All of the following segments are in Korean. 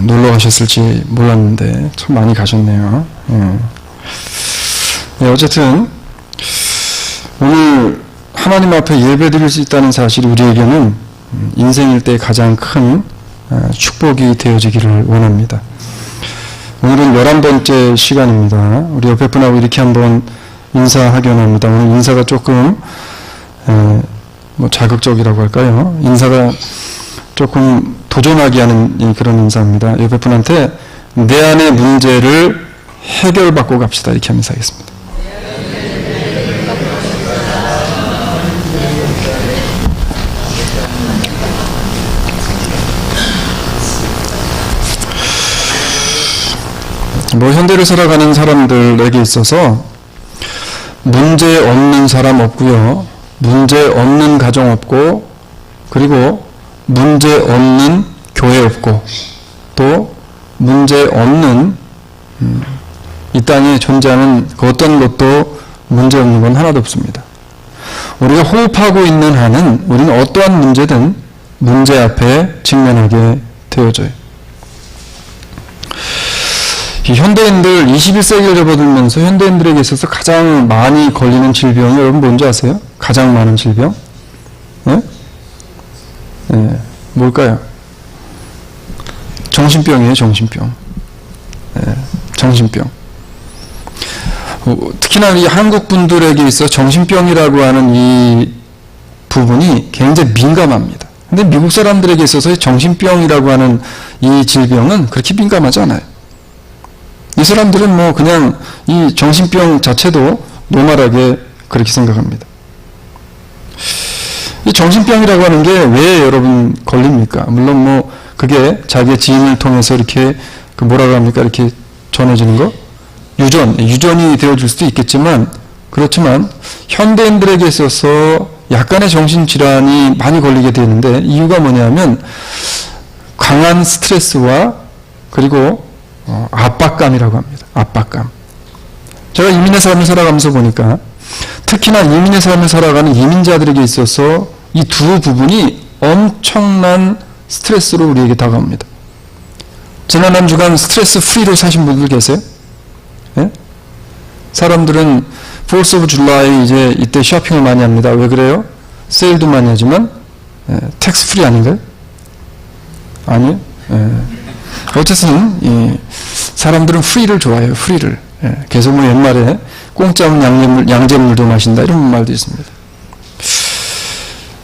놀러 가셨을지 몰랐는데 참 많이 가셨네요. 어쨌든 오늘 하나님 앞에 예배드릴 수 있다는 사실이 우리에게는 인생일 때 가장 큰 축복이 되어지기를 원합니다. 오늘은 11번째 시간입니다. 우리 옆에 분하고 이렇게 한번 인사하기 원합니다. 오늘 인사가 조금 자극적이라고 할까요? 인사가 조금 도전하게 하는 그런 인사입니다. 옆에 분한테 내 안의 문제를 해결받고 갑시다. 이렇게 하면서 하겠습니다. 현대를 살아가는 사람들에게 있어서 문제 없는 사람 없고요. 문제 없는 가정 없고, 그리고 문제 없는 교회 없고, 또 문제 없는 이 땅에 존재하는 그 어떤 것도 문제 없는 건 하나도 없습니다. 우리가 호흡하고 있는 한은 우리는 어떠한 문제든 문제 앞에 직면하게 되어져요. 현대인들 21세기를 접어들면서 현대인들에게 있어서 가장 많이 걸리는 질병이 여러분 뭔지 아세요? 가장 많은 질병? 네? 네, 뭘까요? 정신병이에요, 정신병. 네, 정신병. 특히나 이 한국 분들에게 있어 정신병이라고 하는 이 부분이 굉장히 민감합니다. 근데 미국 사람들에게 있어서 정신병이라고 하는 이 질병은 그렇게 민감하지 않아요. 이 사람들은 그냥 이 정신병 자체도 노멀하게 그렇게 생각합니다. 이 정신병이라고 하는 게 왜 여러분 걸립니까? 물론 그게 자기의 지인을 통해서 이렇게 뭐라고 합니까? 이렇게 전해지는 거? 유전이 되어줄 수도 있겠지만, 그렇지만 현대인들에게 있어서 약간의 정신질환이 많이 걸리게 되는데 이유가 뭐냐면 강한 스트레스와 그리고 압박감이라고 합니다. 압박감. 제가 이민의 삶을 살아가면서 보니까 특히나 이민의 삶을 살아가는 이민자들에게 있어서 이 두 부분이 엄청난 스트레스로 우리에게 다가옵니다. 지난 한 주간 스트레스 프리로 사신 분들 계세요? 예? 사람들은 4th of July 이제 이때 쇼핑을 많이 합니다. 왜 그래요? 세일도 많이 하지만 텍스 프리 아닌가요? 아니요? 어쨌든 사람들은 프리를 좋아해요. 프리를. 계속 옛말에 공짜면 양잿물도 마신다 이런 말도 있습니다.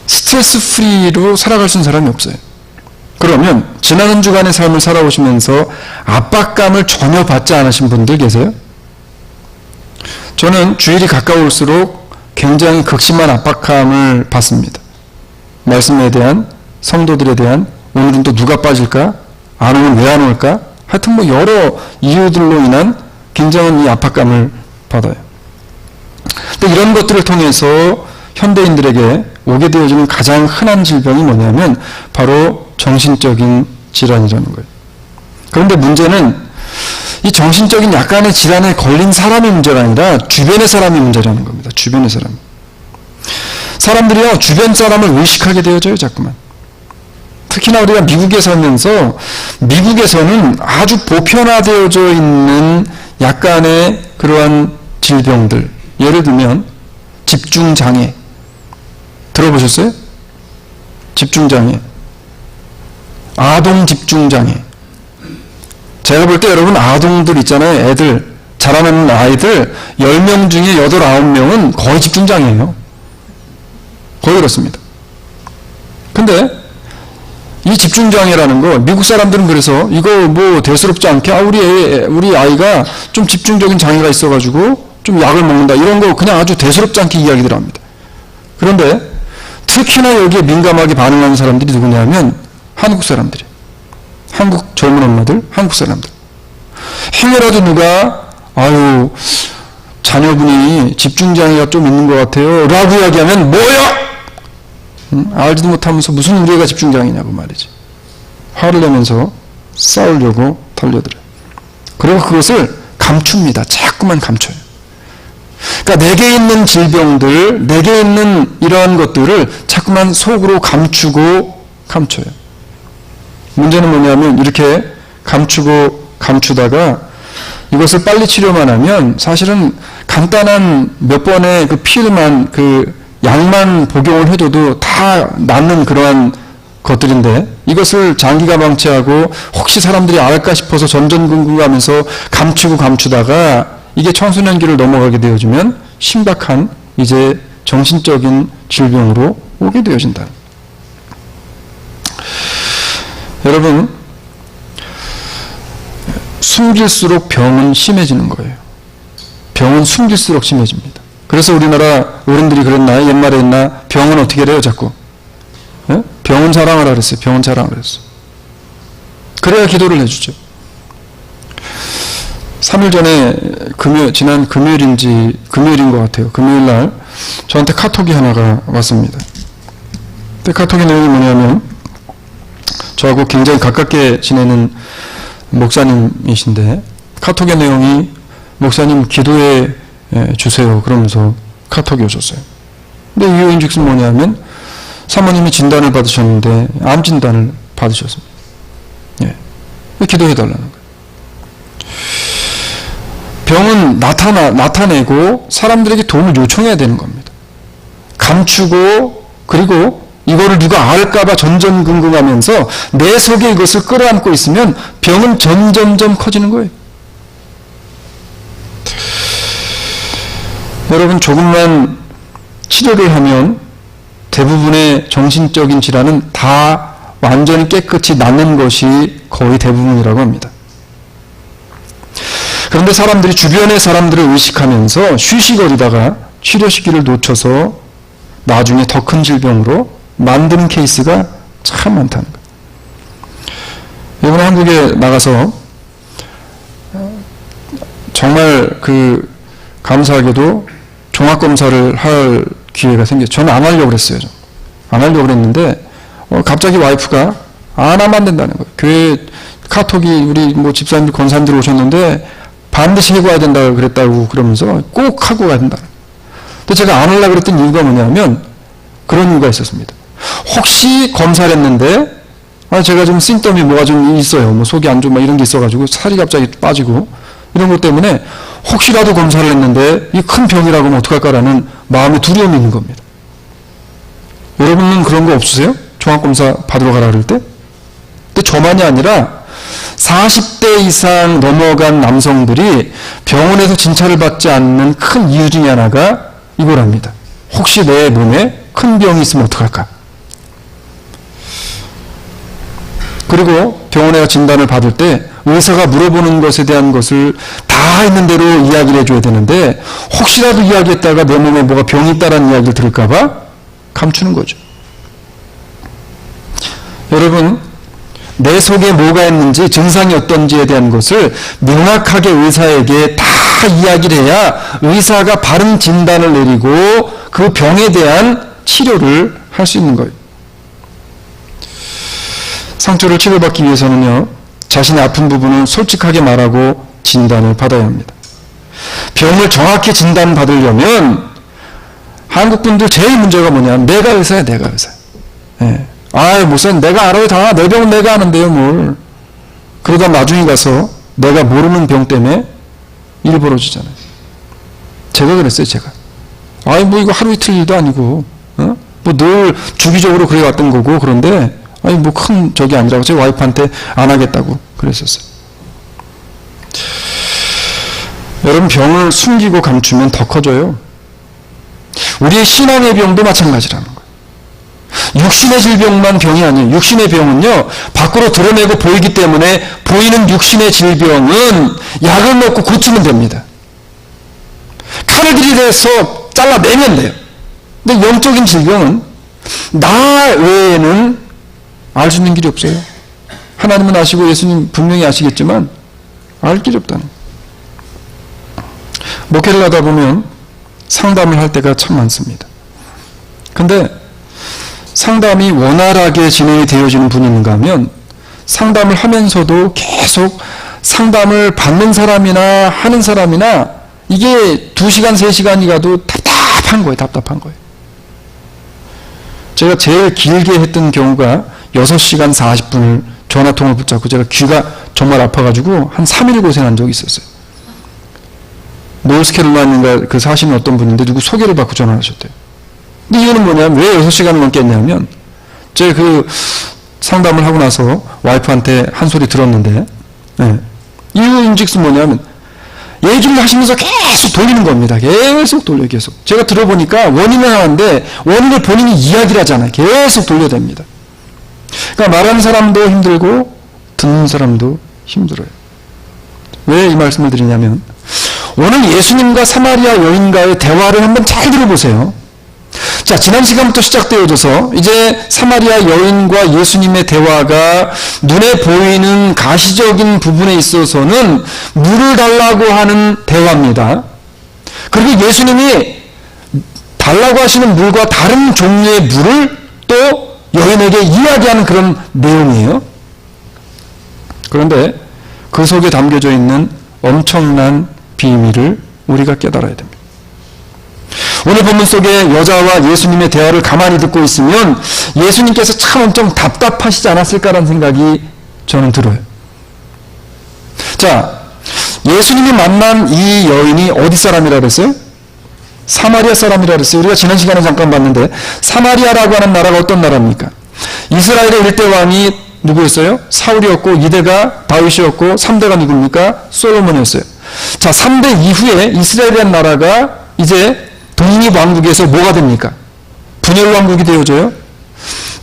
스트레스 프리로 살아갈 수 있는 사람이 없어요. 그러면 지난 한 주간의 삶을 살아오시면서 압박감을 전혀 받지 않으신 분들 계세요? 저는 주일이 가까울수록 굉장히 극심한 압박감을 받습니다. 말씀에 대한, 성도들에 대한, 오늘은 또 누가 빠질까? 안 오면 왜 안 올까? 하여튼 여러 이유들로 인한 굉장한 이 압박감을 받아요. 근데 이런 것들을 통해서 현대인들에게 오게 되어지는 가장 흔한 질병이 뭐냐면 바로 정신적인 질환이라는 거예요. 그런데 문제는 이 정신적인 약간의 질환에 걸린 사람의 문제가 아니라 주변의 사람의 문제라는 겁니다. 주변의 사람. 사람들이요, 주변 사람을 의식하게 되어져요, 자꾸만. 특히나 우리가 미국에 살면서 미국에서는 아주 보편화되어져 있는 약간의 그러한 질병들, 예를 들면 집중장애 들어보셨어요? 집중장애, 아동 집중장애. 제가 볼 때 여러분 아동들 있잖아요. 애들, 자라나는 아이들 10명 중에 8, 9명은 거의 집중장애예요. 거의 그렇습니다. 근데 이 집중장애라는 거, 미국 사람들은 그래서 이거 대수롭지 않게 우리 아이가 좀 집중적인 장애가 있어가지고 좀 약을 먹는다 이런 거 그냥 아주 대수롭지 않게 이야기들 합니다. 그런데 특히나 여기에 민감하게 반응하는 사람들이 누구냐면 한국 사람들이에요. 한국 젊은 엄마들, 한국 사람들. 행여라도 누가 자녀분이 집중장애가 좀 있는 것 같아요 라고 이야기하면 뭐야? 알지도 못하면서 무슨 우리 애가 집중장애냐고 말이지. 화를 내면서 싸우려고 달려들어요. 그리고 그것을 감춥니다. 자꾸만 감춰요. 그러니까 내게 있는 질병들, 내게 있는 이러한 것들을 자꾸만 속으로 감추고 감춰요. 문제는 뭐냐면 이렇게 감추고 감추다가 이것을 빨리 치료만 하면 사실은 간단한 몇 번의 그 필만 그 약만 복용을 해줘도 다 낫는 그러한 것들인데 이것을 장기가 방치하고 혹시 사람들이 알까 싶어서 전전긍긍하면서 감추고 감추다가 이게 청소년기를 넘어가게 되어지면 심각한 이제 정신적인 질병으로 오게 되어진다. 여러분, 숨길수록 병은 심해지는 거예요. 병은 숨길수록 심해집니다. 그래서 우리나라 어른들이 그랬나? 옛말에 했나? 병은 어떻게 해요, 자꾸? 예? 병은 자랑하라 그랬어요. 병은 자랑하라 그랬어요. 그래야 기도를 해주죠. 3일 전에 지난 금요일인 것 같아요. 금요일 날 저한테 카톡이 하나가 왔습니다. 근데 카톡의 내용이 뭐냐면 저하고 굉장히 가깝게 지내는 목사님이신데 카톡의 내용이 목사님 기도해 주세요 그러면서 카톡이 오셨어요. 근데 이유인즉슨 뭐냐면 사모님이 진단을 받으셨는데 암 진단을 받으셨습니다. 예. 기도해 달라는 거예요. 병은 나타내고 사람들에게 도움을 요청해야 되는 겁니다. 감추고 그리고 이거를 누가 알까봐 전전긍긍하면서 내 속에 이것을 끌어안고 있으면 병은 점점점 커지는 거예요. 여러분, 조금만 치료를 하면 대부분의 정신적인 질환은 다 완전히 깨끗이 낫는 것이 거의 대부분이라고 합니다. 그런데 사람들이 주변의 사람들을 의식하면서 쉬쉬거리다가 치료 시기를 놓쳐서 나중에 더 큰 질병으로 만드는 케이스가 참 많다는 거예요. 이번에 한국에 나가서 정말 감사하게도 종합검사를 할 기회가 생겼어요. 저는 안 하려고 그랬어요. 안 하려고 그랬는데 갑자기 와이프가 안 하면 안 된다는 거예요. 교회 카톡이 우리 집사님들 권사님들 오셨는데 반드시 하고 가야 된다고 그랬다고 그러면서 꼭 하고 가야 된다. 근데 제가 안 하려고 그랬던 이유가 뭐냐면 그런 이유가 있었습니다. 혹시 검사를 했는데 제가 좀 심텀이 뭐가 좀 있어요. 속이 안 좋고 이런 게 있어가지고 살이 갑자기 빠지고 이런 것 때문에 혹시라도 검사를 했는데 이 큰 병이라고 하면 어떡할까라는 마음의 두려움이 있는 겁니다. 여러분은 그런 거 없으세요? 종합검사 받으러 가라 그럴 때? 근데 저만이 아니라 40대 이상 넘어간 남성들이 병원에서 진찰을 받지 않는 큰 이유 중에 하나가 이거랍니다. 혹시 내 몸에 큰 병이 있으면 어떡할까? 그리고 병원에 가 진단을 받을 때 의사가 물어보는 것에 대한 것을 다 있는 대로 이야기를 해줘야 되는데 혹시라도 이야기했다가 내 몸에 뭐가 병이 있다라는 이야기를 들을까봐 감추는 거죠. 여러분, 내 속에 뭐가 있는지 증상이 어떤지에 대한 것을 명확하게 의사에게 다 이야기를 해야 의사가 바른 진단을 내리고 그 병에 대한 치료를 할 수 있는 거예요. 상처를 치료받기 위해서는요, 자신의 아픈 부분을 솔직하게 말하고 진단을 받아야 합니다. 병을 정확히 진단받으려면 한국 분들 제일 문제가 뭐냐면 내가 의사야, 내가 의사. 예. 목사님 내가 알아요 다. 내 병은 내가 아는데요 뭘. 그러다 나중에 가서 내가 모르는 병 때문에 일 벌어지잖아요. 제가 그랬어요, 제가. 이거 하루 이틀 일도 아니고 늘 주기적으로 그래 왔던 거고 그런데 큰 적이 아니라고 제 와이프한테 안 하겠다고 그랬었어요. 여러분, 병을 숨기고 감추면 더 커져요. 우리의 신앙의 병도 마찬가지라는 거예요. 육신의 질병만 병이 아니에요. 육신의 병은요, 밖으로 드러내고 보이기 때문에 보이는 육신의 질병은 약을 먹고 고치면 됩니다. 칼을 들이대서 잘라내면 돼요. 근데 영적인 질병은 나 외에는 알 수 있는 길이 없어요. 하나님은 아시고 예수님 분명히 아시겠지만 알 길이 없다는 거예요. 목회를 하다 보면 상담을 할 때가 참 많습니다. 근데 상담이 원활하게 진행이 되어지는 분이 있는가 하면 상담을 하면서도 계속 상담을 받는 사람이나 하는 사람이나 이게 2시간, 3시간이 가도 답답한 거예요. 제가 제일 길게 했던 경우가 6시간 40분을 전화통을 붙잡고 제가 귀가 정말 아파가지고 한 3일 고생한 적이 있었어요. 노스캐롤라이나인가 그 사시는 어떤 분인데 누구 소개를 받고 전화를 하셨대요. 근데 이유는 뭐냐면 왜 6시간을 넘게 했냐면 제가 그 상담을 하고 나서 와이프한테 한 소리 들었는데 이유인즉슨 뭐냐면 얘기를 하시면서 계속 돌리는 겁니다. 계속 돌려요. 계속. 제가 들어보니까 원인은 하나인데 원인을 본인이 이야기를 하잖아요. 계속 돌려댑니다. 그러니까 말하는 사람도 힘들고 듣는 사람도 힘들어요. 왜 이 말씀을 드리냐면 오늘 예수님과 사마리아 여인과의 대화를 한번 잘 들어보세요. 자, 지난 시간부터 시작되어져서 이제 사마리아 여인과 예수님의 대화가 눈에 보이는 가시적인 부분에 있어서는 물을 달라고 하는 대화입니다. 그리고 예수님이 달라고 하시는 물과 다른 종류의 물을 또 여인에게 이야기하는 그런 내용이에요. 그런데 그 속에 담겨져 있는 엄청난 비밀을 우리가 깨달아야 됩니다. 오늘 본문 속에 여자와 예수님의 대화를 가만히 듣고 있으면 예수님께서 참 엄청 답답하시지 않았을까라는 생각이 저는 들어요. 자, 예수님이 만난 이 여인이 어디 사람이라 그랬어요? 사마리아 사람이라 그랬어요. 우리가 지난 시간에 잠깐 봤는데 사마리아라고 하는 나라가 어떤 나라입니까? 이스라엘의 1대 왕이 누구였어요? 사울이었고 2대가 다윗이었고 3대가 누굽니까? 솔로몬이었어요. 자, 3대 이후에 이스라엘이라는 나라가 이제 독립왕국에서 뭐가 됩니까? 분열왕국이 되어져요.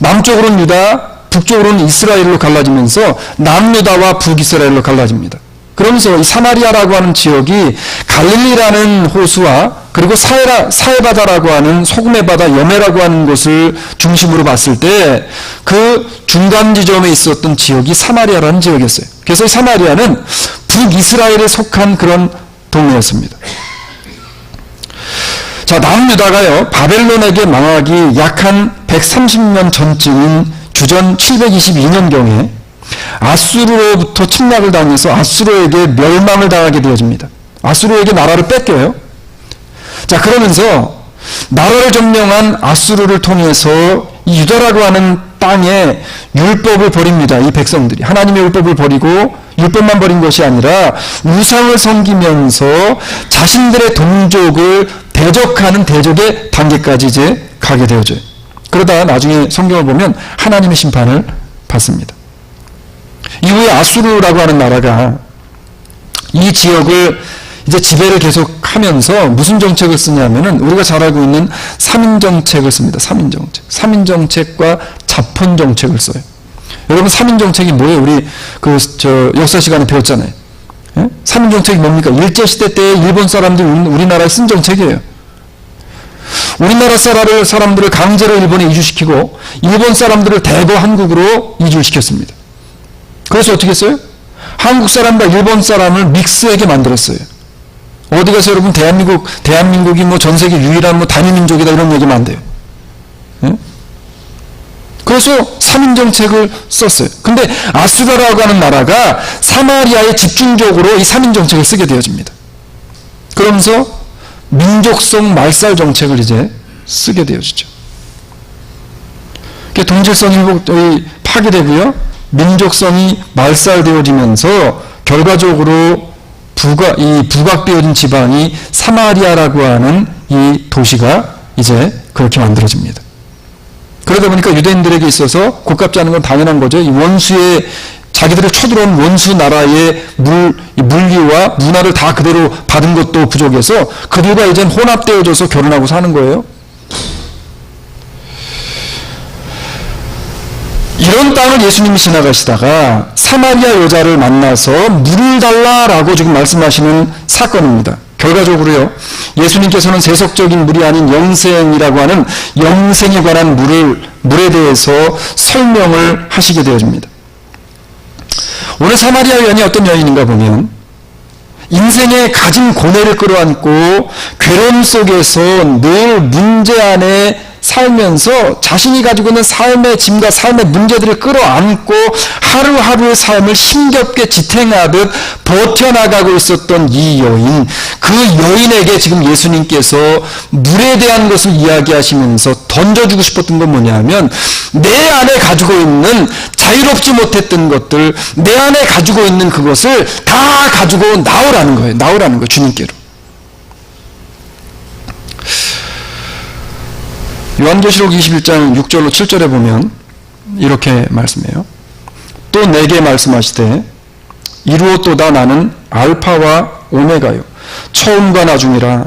남쪽으로는 유다, 북쪽으로는 이스라엘로 갈라지면서 남유다와 북이스라엘로 갈라집니다. 그러면서 이 사마리아라고 하는 지역이 갈릴리라는 호수와 그리고 사해바다라고 하는 소금의 바다 여매라고 하는 곳을 중심으로 봤을 때 그 중간 지점에 있었던 지역이 사마리아라는 지역이었어요. 그래서 이 사마리아는 북이스라엘에 속한 그런 동네였습니다. 자, 남유다가요, 바벨론에게 망하기 약 한 130년 전쯤인 주전 722년경에 아수르로부터 침략을 당해서 아수르에게 멸망을 당하게 되어집니다. 아수르에게 나라를 뺏겨요. 자, 그러면서 나라를 점령한 아수르를 통해서 이 유다라고 하는 땅에 율법을 버립니다. 이 백성들이 하나님의 율법을 버리고 율법만 버린 것이 아니라 우상을 섬기면서 자신들의 동족을 대적하는 대적의 단계까지 이제 가게 되어져요. 그러다 나중에 성경을 보면 하나님의 심판을 받습니다. 이후에 아수르라고 하는 나라가 이 지역을 이제 지배를 계속하면서 무슨 정책을 쓰냐면은 우리가 잘 알고 있는 3인 정책을 씁니다. 3인 정책. 3인 정책과 자폰 정책을 써요. 여러분 3인 정책이 뭐예요? 우리 역사 시간에 배웠잖아요. 예? 3인 정책이 뭡니까? 일제시대 때 일본 사람들이 우리나라에 쓴 정책이에요. 우리나라 사람들을 강제로 일본에 이주시키고 일본 사람들을 대거 한국으로 이주시켰습니다. 그래서 어떻게 했어요? 한국 사람과 일본 사람을 믹스하게 만들었어요. 어디 가서 여러분 대한민국이 뭐 전 세계 유일한 뭐 단일민족이다 이런 얘기면 안 돼요. 예? 그래서 3인 정책을 썼어요. 근데 아수르라고 하는 나라가 사마리아에 집중적으로 이 3인 정책을 쓰게 되어집니다. 그러면서 민족성 말살 정책을 이제 쓰게 되어지죠. 동질성이 파괴되고요. 민족성이 말살되어지면서 결과적으로 부각되어진 지방이 사마리아라고 하는 이 도시가 이제 그렇게 만들어집니다. 그러다 보니까 유대인들에게 있어서 곶값지 않은 건 당연한 거죠. 이 원수의 자기들을 쳐들어온 원수 나라의 물리와 문화를 다 그대로 받은 것도 부족해서 그들과 이젠 혼합되어져서 결혼하고 사는 거예요. 이런 땅을 예수님이 지나가시다가 사마리아 여자를 만나서 물을 달라라고 지금 말씀하시는 사건입니다. 결과적으로요, 예수님께서는 세속적인 물이 아닌 영생이라고 하는 영생에 관한 물에 대해서 설명을 하시게 되어집니다. 오늘 사마리아 여인이 어떤 여인인가 보면 인생의 가진 고뇌를 끌어안고 괴로움 속에서 늘 문제 안에 살면서 자신이 가지고 있는 삶의 짐과 삶의 문제들을 끌어안고 하루하루의 삶을 힘겹게 지탱하듯 버텨나가고 있었던 이 여인, 그 여인에게 지금 예수님께서 물에 대한 것을 이야기하시면서 던져주고 싶었던 건 뭐냐면 내 안에 가지고 있는 자유롭지 못했던 것들, 내 안에 가지고 있는 그것을 다 가지고 나오라는 거예요. 나오라는 거예요. 주님께로. 요한계시록 21장 6절로 7절에 보면 이렇게 말씀해요. 또 내게 말씀하시되 이루었도다. 나는 알파와 오메가요 처음과 나중이라.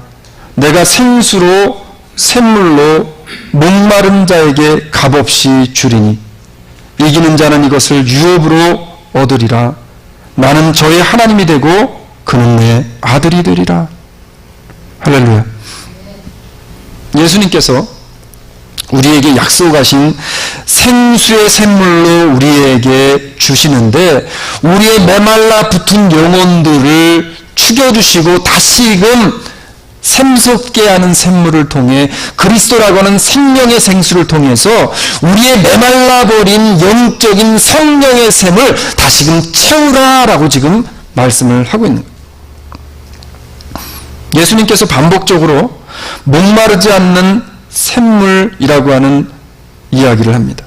내가 생수로 샘물로 목마른 자에게 값없이 주리니 이기는 자는 이것을 유업으로 얻으리라. 나는 저의 하나님이 되고 그는 내 아들이 되리라. 할렐루야. 예수님께서 우리에게 약속하신 생수의 샘물로 우리에게 주시는데 우리의 메말라 붙은 영혼들을 죽여주시고 다시금 샘솟게 하는 샘물을 통해 그리스도라고 하는 생명의 생수를 통해서 우리의 메말라버린 영적인 성령의 샘을 다시금 채우라라고 지금 말씀을 하고 있는 거예요. 예수님께서 반복적으로 목마르지 않는 샘물이라고 하는 이야기를 합니다.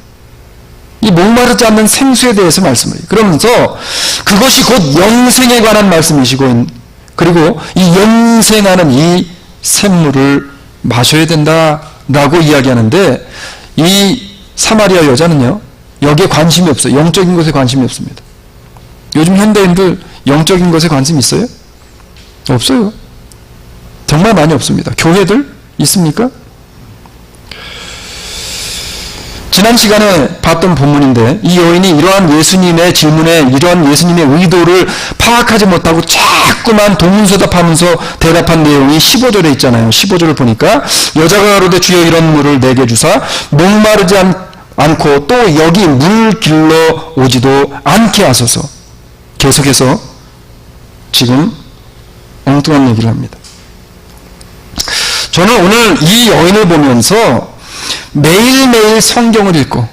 이 목마르지 않는 생수에 대해서 말씀을 해요. 그러면서 그것이 곧 영생에 관한 말씀이시고 그리고 이 영생하는 이 샘물을 마셔야 된다라고 이야기하는데 이 사마리아 여자는요 여기에 관심이 없어요. 영적인 것에 관심이 없습니다. 요즘 현대인들 영적인 것에 관심 있어요? 없어요. 정말 많이 없습니다. 교회들 있습니까? 지난 시간에 봤던 본문인데 이 여인이 이러한 예수님의 질문에 이러한 예수님의 의도를 파악하지 못하고 자꾸만 동문서답하면서 대답한 내용이 15절에 있잖아요. 15절을 보니까 여자가 가로되 주여 이런 물을 내게 주사 목마르지 않고 또 여기 물 길러 오지도 않게 하소서. 계속해서 지금 엉뚱한 얘기를 합니다. 저는 오늘 이 여인을 보면서 매일매일 성경을 읽고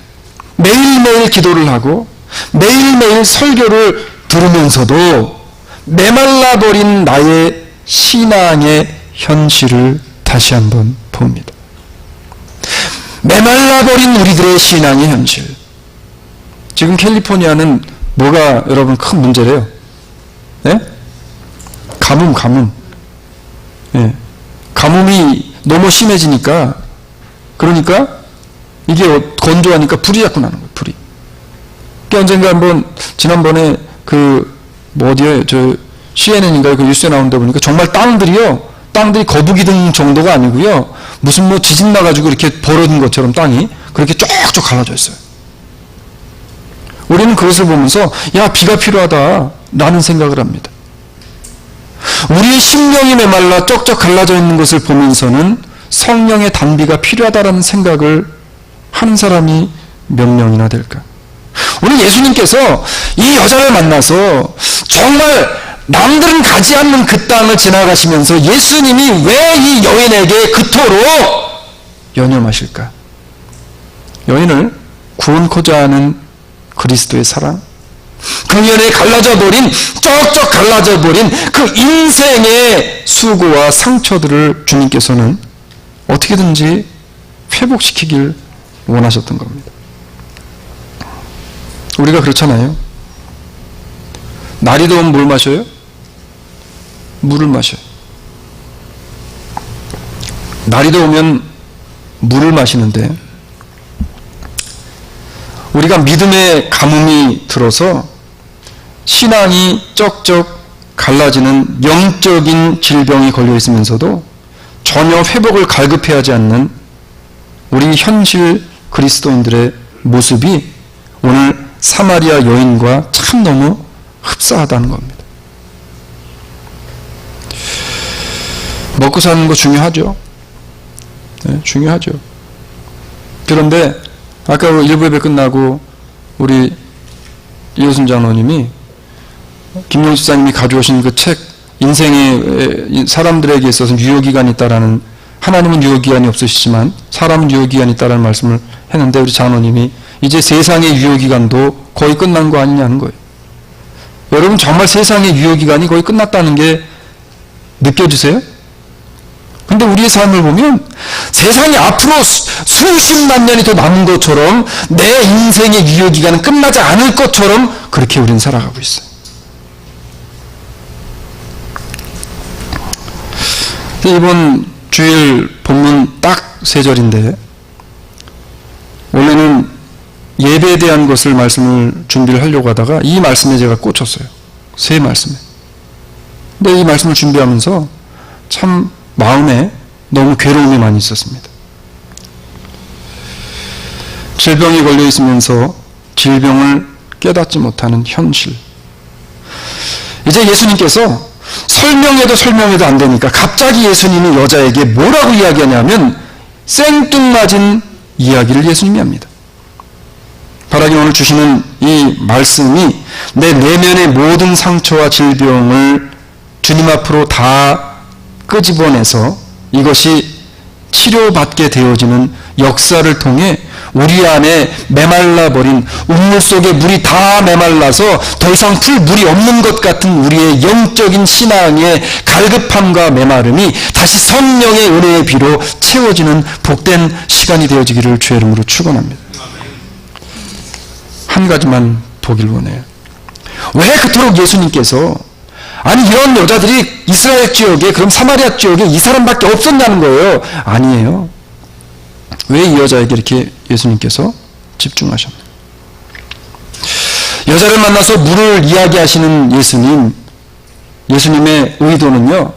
매일매일 기도를 하고 매일매일 설교를 들으면서도 메말라버린 나의 신앙의 현실을 다시 한번 봅니다. 메말라버린 우리들의 신앙의 현실. 지금 캘리포니아는 뭐가 여러분 큰 문제래요? 네? 가뭄. 네. 가뭄이 너무 심해지니까 그러니까 이게 건조하니까 불이 자꾸 나는 거예요. 불이. 그러니까 언젠가 한번 지난번에 어디에 CNN인가요? 그 뉴스에 나온다 보니까 정말 땅들이 거북이등 정도가 아니고요. 무슨 지진 나가지고 이렇게 벌어진 것처럼 땅이 그렇게 쪽쪽 갈라져 있어요. 우리는 그것을 보면서 야 비가 필요하다라는 생각을 합니다. 우리의 심령이 메말라 쩍쩍 갈라져 있는 것을 보면서는 성령의 단비가 필요하다라는 생각을 하는 사람이 몇 명이나 될까? 오늘 예수님께서 이 여자를 만나서 정말 남들은 가지 않는 그 땅을 지나가시면서 예수님이 왜 이 여인에게 그토록 연연하실까? 여인을 구원코자 하는 그리스도의 사랑, 그 연에 쩍쩍 갈라져 버린 그 인생의 수고와 상처들을 주님께서는 어떻게든지 회복시키길 원하셨던 겁니다. 우리가 그렇잖아요. 날이 더우면 뭘 마셔요? 물을 마셔요. 날이 더우면 물을 마시는데 우리가 믿음의 가뭄이 들어서 신앙이 쩍쩍 갈라지는 영적인 질병이 걸려 있으면서도 전혀 회복을 갈급해하지 않는 우리 현실 그리스도인들의 모습이 오늘 사마리아 여인과 참 너무 흡사하다는 겁니다. 먹고 사는 거 중요하죠. 네, 중요하죠. 그런데 아까 일부 예배 끝나고 우리 이호순 장로님이 김용수 집사님이 가져오신 그 책 인생의 사람들에게 있어서 유효기간이 있다라는, 하나님은 유효기간이 없으시지만 사람은 유효기간이 있다라는 말씀을 했는데 우리 장로님이 이제 세상의 유효기간도 거의 끝난 거 아니냐는 거예요. 여러분 정말 세상의 유효기간이 거의 끝났다는 게 느껴지세요? 근데 우리의 삶을 보면 세상이 앞으로 수십만 년이 더 남은 것처럼 내 인생의 유효기간은 끝나지 않을 것처럼 그렇게 우리는 살아가고 있어요. 이번 주일 본문 딱 3절인데 원래는 예배에 대한 것을 말씀을 준비를 하려고 하다가 이 말씀에 제가 꽂혔어요. 세 말씀에. 근데 이 말씀을 준비하면서 참 마음에 너무 괴로움이 많이 있었습니다. 질병에 걸려 있으면서 질병을 깨닫지 못하는 현실. 이제 예수님께서 설명해도 안 되니까 갑자기 예수님이 여자에게 뭐라고 이야기하냐면 생뚱맞은 이야기를 예수님이 합니다. 바라기 오늘 주시는 이 말씀이 내 내면의 모든 상처와 질병을 주님 앞으로 다 끄집어내서 이것이 치료받게 되어지는 역사를 통해 우리 안에 메말라버린 우물 속에 물이 다 메말라서 더 이상 풀 물이 없는 것 같은 우리의 영적인 신앙의 갈급함과 메마름이 다시 성령의 은혜의 비로 채워지는 복된 시간이 되어지기를 주의 이름으로 축원합니다. 한 가지만 보길 원해요. 왜 그토록 예수님께서 아니 이런 여자들이 이스라엘 지역에 그럼 사마리아 지역에 이 사람밖에 없었냐는 거예요. 아니에요. 왜 이 여자에게 이렇게 예수님께서 집중하셨나요? 여자를 만나서 물을 이야기하시는 예수님의 의도는요,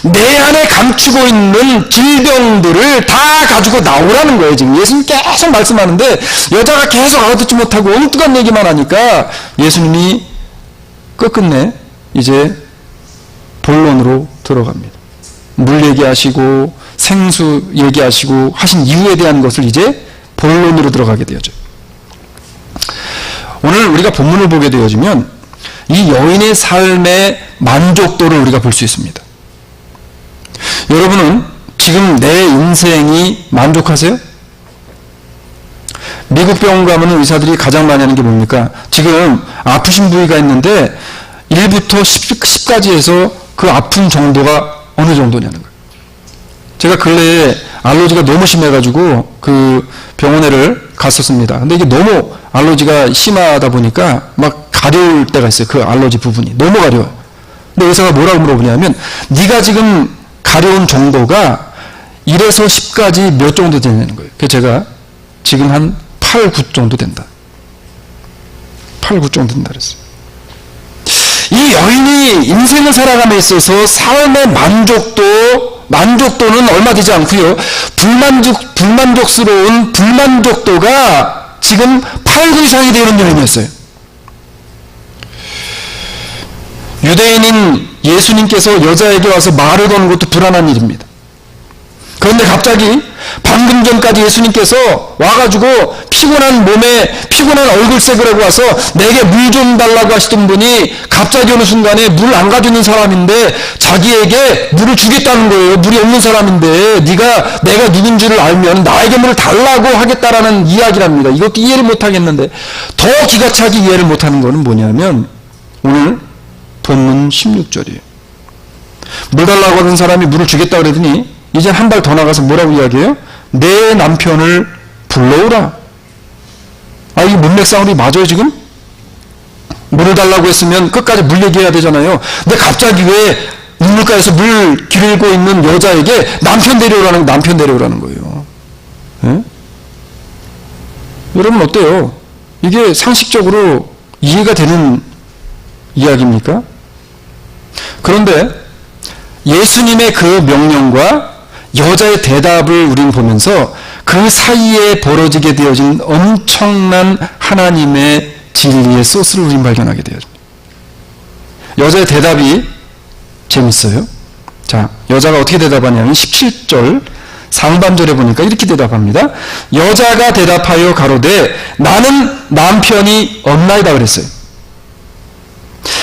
내 안에 감추고 있는 질병들을 다 가지고 나오라는 거예요. 지금 예수님 계속 말씀하는데 여자가 계속 알아듣지 못하고 엉뚱한 얘기만 하니까 예수님이 끝끝내 이제 본론으로 들어갑니다. 물 얘기하시고 생수 얘기하시고 하신 이유에 대한 것을 이제 본론으로 들어가게 되어져요. 오늘 우리가 본문을 보게 되어지면 이 여인의 삶의 만족도를 우리가 볼 수 있습니다. 여러분은 지금 내 인생이 만족하세요? 미국 병원 가면 의사들이 가장 많이 하는 게 뭡니까? 지금 아프신 부위가 있는데 1부터 10까지 해서 그 아픈 정도가 어느 정도냐는 거예요. 제가 근래에 알러지가 너무 심해가지고 그 병원에를 갔었습니다. 근데 이게 너무 알러지가 심하다 보니까 막 가려울 때가 있어요. 그 알러지 부분이 너무 가려워요. 근데 의사가 뭐라고 물어보냐면 네가 지금 가려운 정도가 1에서 10까지 몇 정도 되냐는 거예요. 그래서 제가 지금 한 8, 9 정도 된다. 8, 9 정도 된다 그랬어요. 이 여인이 인생을 살아감에 있어서 삶의 만족도는 얼마 되지 않고요. 불만족스러운 불만족도가 지금 8, 9 이상이 되는 여인이었어요. 유대인인 예수님께서 여자에게 와서 말을 거는 것도 불안한 일입니다. 그런데 갑자기 방금 전까지 예수님께서 와가지고 피곤한 몸에 피곤한 얼굴색을 하고 와서 내게 물 좀 달라고 하시던 분이 갑자기 어느 순간에 물 안 가지고 있는 사람인데 자기에게 물을 주겠다는 거예요. 물이 없는 사람인데 내가 누군지를 알면 나에게 물을 달라고 하겠다라는 이야기랍니다. 이것도 이해를 못하겠는데 더 기가 차게 이해를 못하는 거는 뭐냐면 오늘 본문 16절이에요. 물 달라고 하는 사람이 물을 주겠다 그러더니 이제 한 발 더 나가서 뭐라고 이야기해요? 내 남편을 불러오라. 아, 이게 문맥상으로 맞아요 지금? 물을 달라고 했으면 끝까지 물 얘기해야 되잖아요. 근데 갑자기 왜 우물가에서 물 기르고 있는 여자에게 남편 데려오라는 거예요. 네? 여러분 어때요? 이게 상식적으로 이해가 되는 이야기입니까? 그런데 예수님의 그 명령과 여자의 대답을 우리는 보면서 그 사이에 벌어지게 되어진 엄청난 하나님의 진리의 소스를 우리는 발견하게 되어집니다. 여자의 대답이 재밌어요. 자, 여자가 어떻게 대답하냐면 17절 상반절에 보니까 이렇게 대답합니다. 여자가 대답하여 가로되 나는 남편이 없나이다 그랬어요.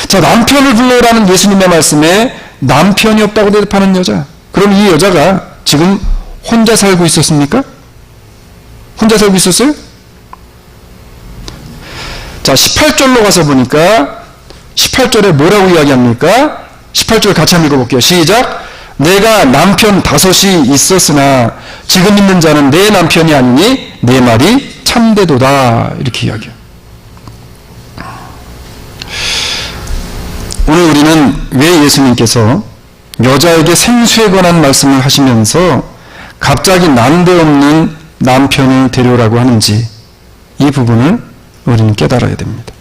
자, 남편을 불러라는 예수님의 말씀에 남편이 없다고 대답하는 여자. 그럼 이 여자가 지금 혼자 살고 있었습니까? 혼자 살고 있었어요? 자, 18절로 가서 보니까 18절에 뭐라고 이야기합니까? 18절 같이 한번 읽어볼게요. 시작. 내가 남편 5이 있었으나 지금 있는 자는 내 남편이 아니니 내 말이 참되도다. 이렇게 이야기해요. 오늘 우리는 왜 예수님께서 여자에게 생수에 관한 말씀을 하시면서 갑자기 난데없는 남편을 데려오라고 하는지 이 부분을 우리는 깨달아야 됩니다.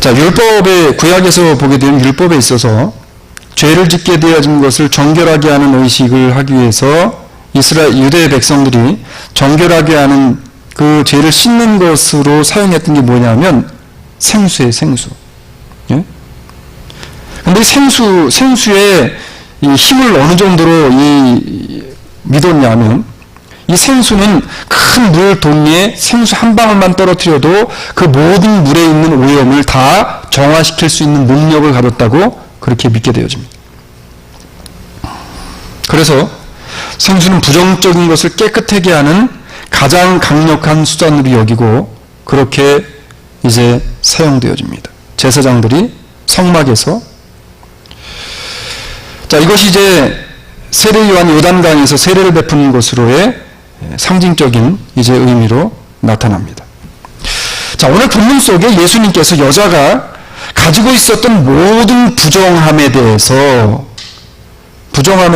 자, 율법의 구약에서 보게 되면 율법에 있어서 죄를 짓게 되어진 것을 정결하게 하는 의식을 하기 위해서 이스라엘 유대 백성들이 정결하게 하는 그 죄를 씻는 것으로 사용했던 게 뭐냐면 생수예요, 생수. 예? 근데 생수의 이 힘을 어느 정도로 믿었냐면 이 생수는 큰 물 동리에 생수 한 방울만 떨어뜨려도 그 모든 물에 있는 오염을 다 정화시킬 수 있는 능력을 가졌다고 그렇게 믿게 되어집니다. 그래서 생수는 부정적인 것을 깨끗하게 하는 가장 강력한 수단으로 여기고 그렇게 이제 사용되어집니다. 제사장들이 성막에서 자, 이것이 이제 세례 요한 요단강에서 세례를 베푸는 것으로의 상징적인 이제 의미로 나타납니다. 자, 오늘 본문 속에 예수님께서 여자가 가지고 있었던 모든 부정함에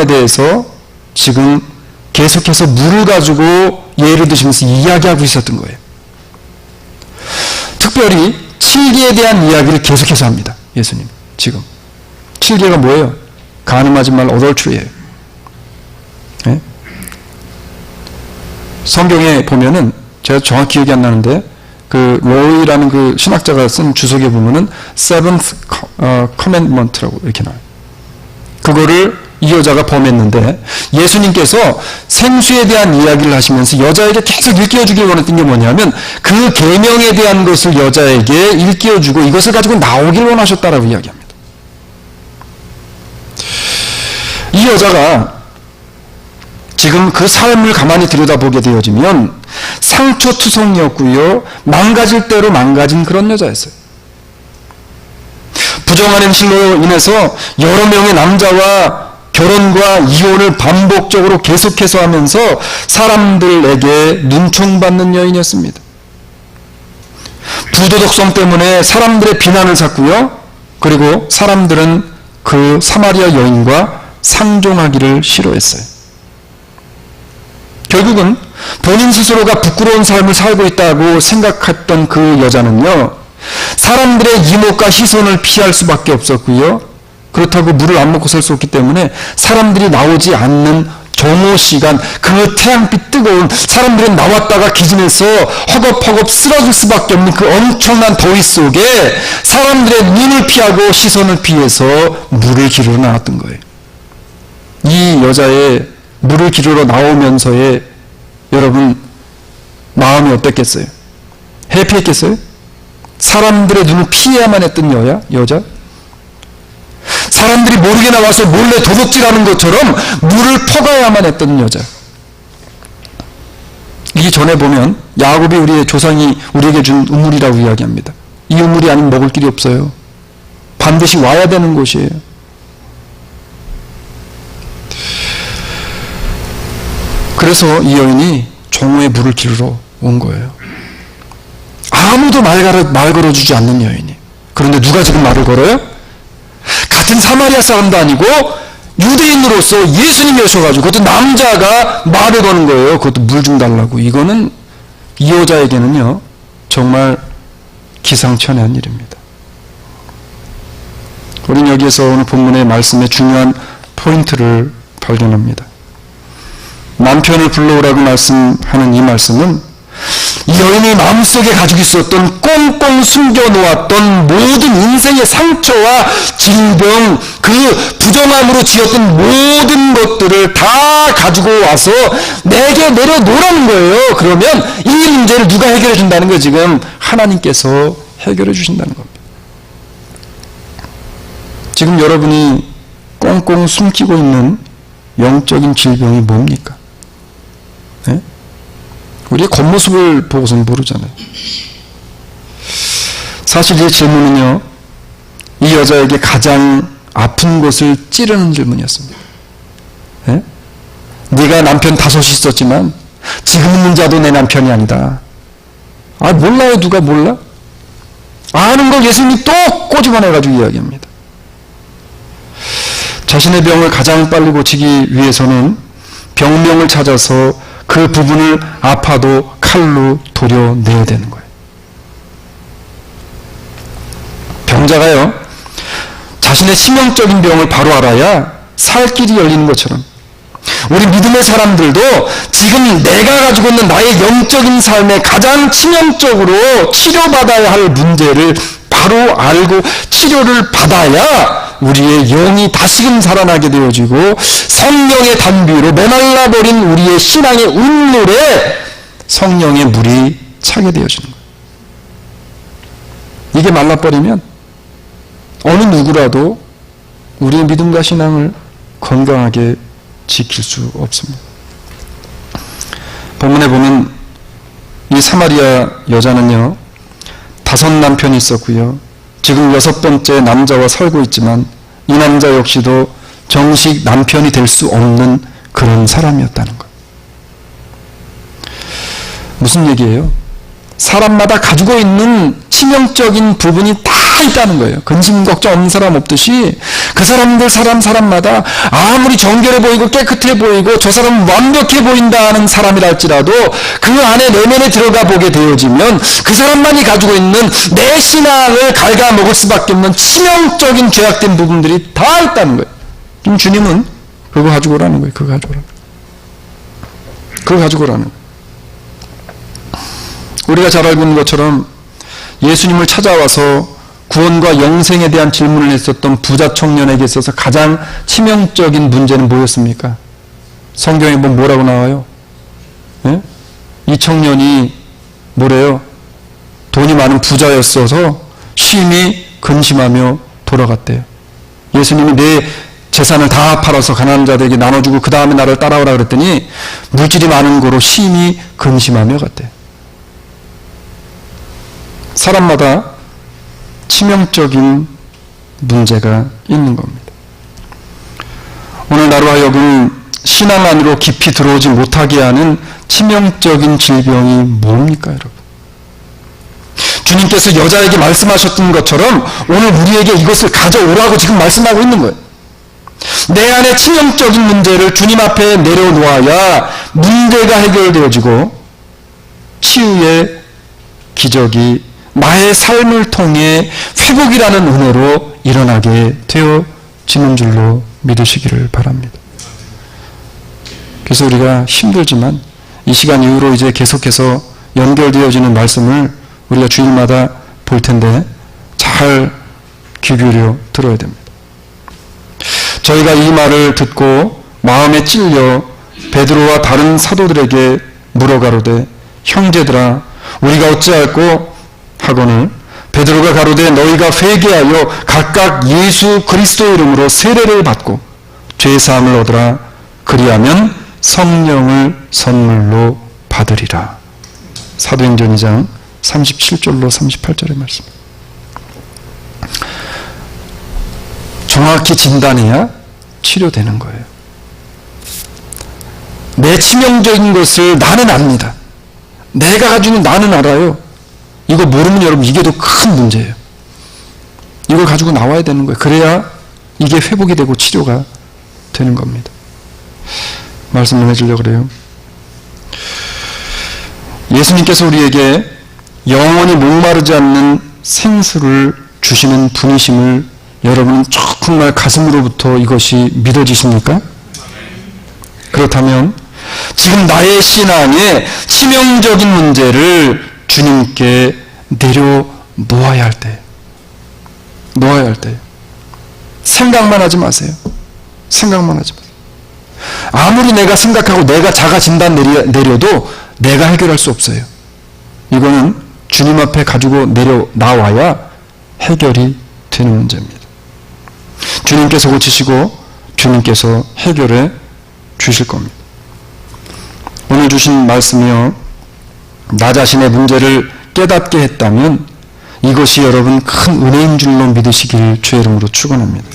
대해서 지금 계속해서 물을 가지고 예를 드시면서 이야기하고 있었던 거예요. 특별히 칠계에 대한 이야기를 계속해서 합니다. 예수님 지금 칠계가 뭐예요? 간음하지 말 어덜트리예요. 네? 성경에 보면은 제가 정확히 기억이 안 나는데 그 로이라는 그 신학자가 쓴 주석에 보면은 Seventh Commandment라고 이렇게 나와요. 그거를 이 여자가 범했는데 예수님께서 생수에 대한 이야기를 하시면서 여자에게 계속 일깨워주길 원했던 게 뭐냐면 그 계명에 대한 것을 여자에게 일깨워주고 이것을 가지고 나오길 원하셨다라고 이야기합니다. 이 여자가 지금 그 삶을 가만히 들여다보게 되어지면 상처투성이었고요. 망가질 대로 망가진 그런 여자였어요. 부정한 행실로 인해서 여러 명의 남자와 결혼과 이혼을 반복적으로 계속해서 하면서 사람들에게 눈총받는 여인이었습니다. 부도덕성 때문에 사람들의 비난을 샀고요. 그리고 사람들은 그 사마리아 여인과 상종하기를 싫어했어요. 결국은 본인 스스로가 부끄러운 삶을 살고 있다고 생각했던 그 여자는요, 사람들의 이목과 시선을 피할 수밖에 없었고요. 그렇다고 물을 안 먹고 살 수 없기 때문에 사람들이 나오지 않는 정오 시간, 그 태양빛 뜨거운 사람들이 나왔다가 기진해서 허겁허겁 쓰러질 수밖에 없는 그 엄청난 더위 속에 사람들의 눈을 피하고 시선을 피해서 물을 기르러 나왔던 거예요. 이 여자의 물을 기르러 나오면서의 여러분 마음이 어땠겠어요? 해피했겠어요? 사람들의 눈을 피해야만 했던 여자? 사람들이 모르게 나와서 몰래 도둑질하는 것처럼 물을 퍼가야만 했던 여자. 이게 전에 보면 야곱이 우리의 조상이 우리에게 준 우물이라고 이야기합니다. 이 우물이 아니면 먹을 길이 없어요. 반드시 와야 되는 곳이에요. 그래서 이 여인이 정오에 물을 기르러 온 거예요. 아무도 말 걸어주지 않는 여인이. 그런데 누가 지금 말을 걸어요? 같은 사마리아 사람도 아니고 유대인으로서 예수님이 오셔가지고 그것도 남자가 말을 거는 거예요. 그것도 물 좀 달라고. 이거는 이 여자에게는요 정말 기상천외한 일입니다. 우리는 여기에서 오늘 본문의 말씀의 중요한 포인트를 발견합니다. 남편을 불러오라고 말씀하는 이 말씀은 이 여인이 마음속에 가지고 있었던 꽁꽁 숨겨놓았던 모든 인생의 상처와 질병, 그 부정함으로 지었던 모든 것들을 다 가지고 와서 내게 내려놓으라는 거예요. 그러면 이 문제를 누가 해결해 준다는 거예요? 지금 하나님께서 해결해 주신다는 겁니다. 지금 여러분이 꽁꽁 숨기고 있는 영적인 질병이 뭡니까? 네? 우리의 겉모습을 보고서는 모르잖아요. 사실 이 질문은요, 이 여자에게 가장 아픈 것을 찌르는 질문이었습니다. 예? 네가 남편 5이 있었지만 지금 있는 자도 내 남편이 아니다. 아, 몰라요. 누가 몰라? 아는 걸 예수님이 또 꼬집어내가지고 이야기합니다. 자신의 병을 가장 빨리 고치기 위해서는 병명을 찾아서 그 부분을 아파도 칼로 도려내야 되는 거예요. 병자가요, 자신의 치명적인 병을 바로 알아야 살 길이 열리는 것처럼 우리 믿음의 사람들도 지금 내가 가지고 있는 나의 영적인 삶에 가장 치명적으로 치료받아야 할 문제를 바로 알고 치료를 받아야 우리의 영이 다시금 살아나게 되어지고 성령의 단비로 메말라버린 우리의 신앙의 운물에 성령의 물이 차게 되어지는 거예요. 이게 말라버리면 어느 누구라도 우리의 믿음과 신앙을 건강하게 지킬 수 없습니다. 본문에 보면 이 사마리아 여자는요, 5 남편이 있었고요, 지금 6번째 남자와 살고 있지만 이 남자 역시도 정식 남편이 될 수 없는 그런 사람이었다는 것. 무슨 얘기예요? 사람마다 가지고 있는 치명적인 부분이 다 있다는 거예요. 근심 걱정 없는 사람 없듯이 그 사람들 사람마다 아무리 정결해 보이고 깨끗해 보이고 저 사람은 완벽해 보인다는 사람이라 할지라도 그 안에 내면에 들어가 보게 되어지면 그 사람만이 가지고 있는 내 신앙을 갉아먹을 수밖에 없는 치명적인 죄악된 부분들이 다 있다는 거예요. 그럼 주님은 그거 가지고 오라는 거예요. 그거 가지고 오라는 거예요. 우리가 잘 알고 있는 것처럼 예수님을 찾아와서 구원과 영생에 대한 질문을 했었던 부자 청년에게 있어서 가장 치명적인 문제는 뭐였습니까? 성경에 보면 뭐라고 나와요? 예? 이 청년이 뭐래요? 돈이 많은 부자였어서 심히 근심하며 돌아갔대요. 예수님이 내 재산을 다 팔아서 가난한 자들에게 나눠주고 그 다음에 나를 따라오라 그랬더니 물질이 많은 거로 심히 근심하며 갔대요. 사람마다 치명적인 문제가 있는 겁니다. 오늘 나로 하여금 신앙 안으로 깊이 들어오지 못하게 하는 치명적인 질병이 뭡니까, 여러분? 주님께서 여자에게 말씀하셨던 것처럼 오늘 우리에게 이것을 가져오라고 지금 말씀하고 있는 거예요. 내 안에 치명적인 문제를 주님 앞에 내려놓아야 문제가 해결되어지고 치유의 기적이 나의 삶을 통해 회복이라는 은혜로 일어나게 되어지는 줄로 믿으시기를 바랍니다. 그래서 우리가 힘들지만 이 시간 이후로 이제 계속해서 연결되어지는 말씀을 우리가 주일마다 볼 텐데 잘 귀 기울여 들어야 됩니다. 저희가 이 말을 듣고 마음에 찔려 베드로와 다른 사도들에게 물어가로되 형제들아 우리가 어찌할꼬 하거늘 베드로가 가로되 너희가 회개하여 각각 예수 그리스도 이름으로 세례를 받고 죄사함을 얻으라. 그리하면 성령을 선물로 받으리라. 사도행전 2장 37절로 38절의 말씀. 정확히 진단해야 치료되는 거예요. 내 치명적인 것을 나는 압니다. 내가 가지고 나는 알아요. 이거 모르면 여러분 이게 더 큰 문제예요. 이걸 가지고 나와야 되는 거예요. 그래야 이게 회복이 되고 치료가 되는 겁니다. 말씀 좀 해주려고 그래요. 예수님께서 우리에게 영원히 목마르지 않는 생수를 주시는 분이심을 여러분은 정말 가슴으로부터 이것이 믿어지십니까? 그렇다면 지금 나의 신앙에 치명적인 문제를 주님께 내려놓아야 할 때, 생각만 하지 마세요. 생각만 하지 마세요. 아무리 내가 생각하고 내가 자가 진단 내려도 내가 해결할 수 없어요. 이거는 주님 앞에 가지고 나와야 해결이 되는 문제입니다. 주님께서 고치시고 주님께서 해결해 주실 겁니다. 오늘 주신 말씀이요, 나 자신의 문제를 깨닫게 했다면 이것이 여러분 큰 은혜인 줄로 믿으시길 주의 이름으로 축원합니다.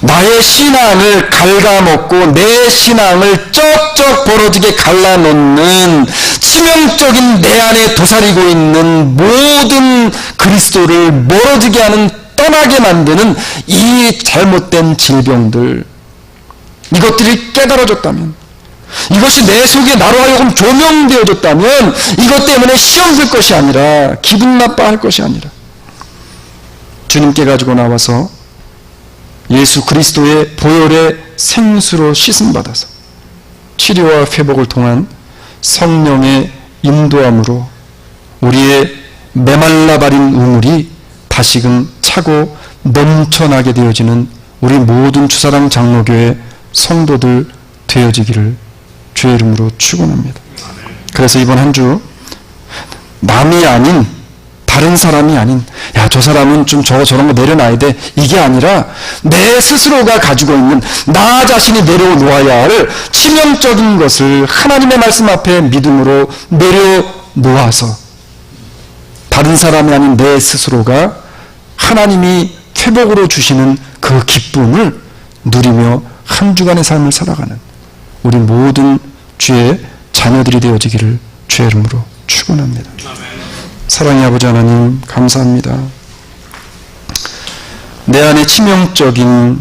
나의 신앙을 갉아먹고 내 신앙을 쩍쩍 벌어지게 갈라놓는 치명적인 내 안에 도사리고 있는 모든 그리스도를 멀어지게 하는, 떠나게 만드는 이 잘못된 질병들, 이것들이 깨달아졌다면, 이것이 내 속에 나로 하여금 조명되어졌다면, 이것 때문에 시험 들 것이 아니라, 기분 나빠할 것이 아니라, 주님께 가지고 나와서 예수 그리스도의 보혈의 생수로 씻음받아서 치료와 회복을 통한 성령의 인도함으로 우리의 메말라버린 우물이 다시금 차고 넘쳐나게 되어지는 우리 모든 주사랑 장로교회 성도들 되어지기를 주의 이름으로 축원합니다. 그래서 이번 한 주 남이 아닌, 다른 사람이 아닌, 야, 저 사람은 좀 저런 거 내려놔야 돼, 이게 아니라 내 스스로가 가지고 있는 나 자신이 내려놓아야 할 치명적인 것을 하나님의 말씀 앞에 믿음으로 내려놓아서 다른 사람이 아닌 내 스스로가 하나님이 회복으로 주시는 그 기쁨을 누리며 한 주간의 삶을 살아가는 우리 모든 주의 자녀들이 되어지기를 주의 이름으로 축원합니다. 사랑의 아버지 하나님, 감사합니다. 내 안에 치명적인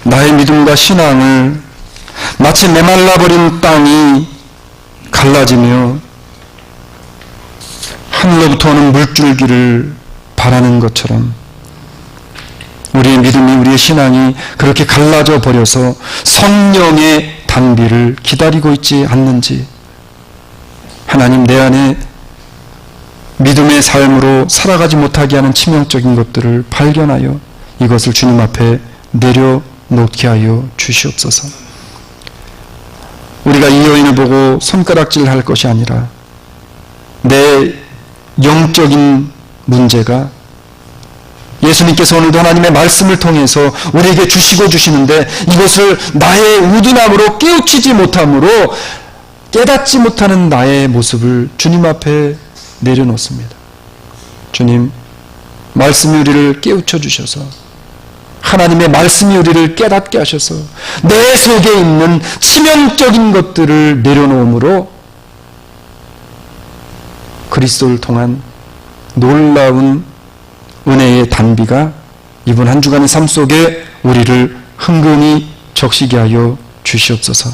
나의 믿음과 신앙을 마치 메말라버린 땅이 갈라지며 하늘로부터 오는 물줄기를 바라는 것처럼 우리의 믿음이, 우리의 신앙이 그렇게 갈라져 버려서 성령의 단비를 기다리고 있지 않는지, 하나님, 내 안에 믿음의 삶으로 살아가지 못하게 하는 치명적인 것들을 발견하여 이것을 주님 앞에 내려놓게 하여 주시옵소서. 우리가 이 여인을 보고 손가락질할 것이 아니라 내 영적인 문제가 예수님께서 오늘도 하나님의 말씀을 통해서 우리에게 주시고 주시는데 이것을 나의 우둔함으로 깨우치지 못함으로 깨닫지 못하는 나의 모습을 주님 앞에 내려놓습니다. 주님, 말씀이 우리를 깨우쳐 주셔서, 하나님의 말씀이 우리를 깨닫게 하셔서 내 속에 있는 치명적인 것들을 내려놓음으로 그리스도를 통한 놀라운 은혜의 단비가 이번 한 주간의 삶 속에 우리를 흥건히 적시게 하여 주시옵소서.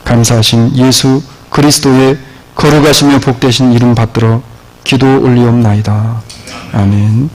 감사하신 예수 그리스도의 거룩하시며 복되신 이름 받들어 기도 올리옵나이다. 아멘.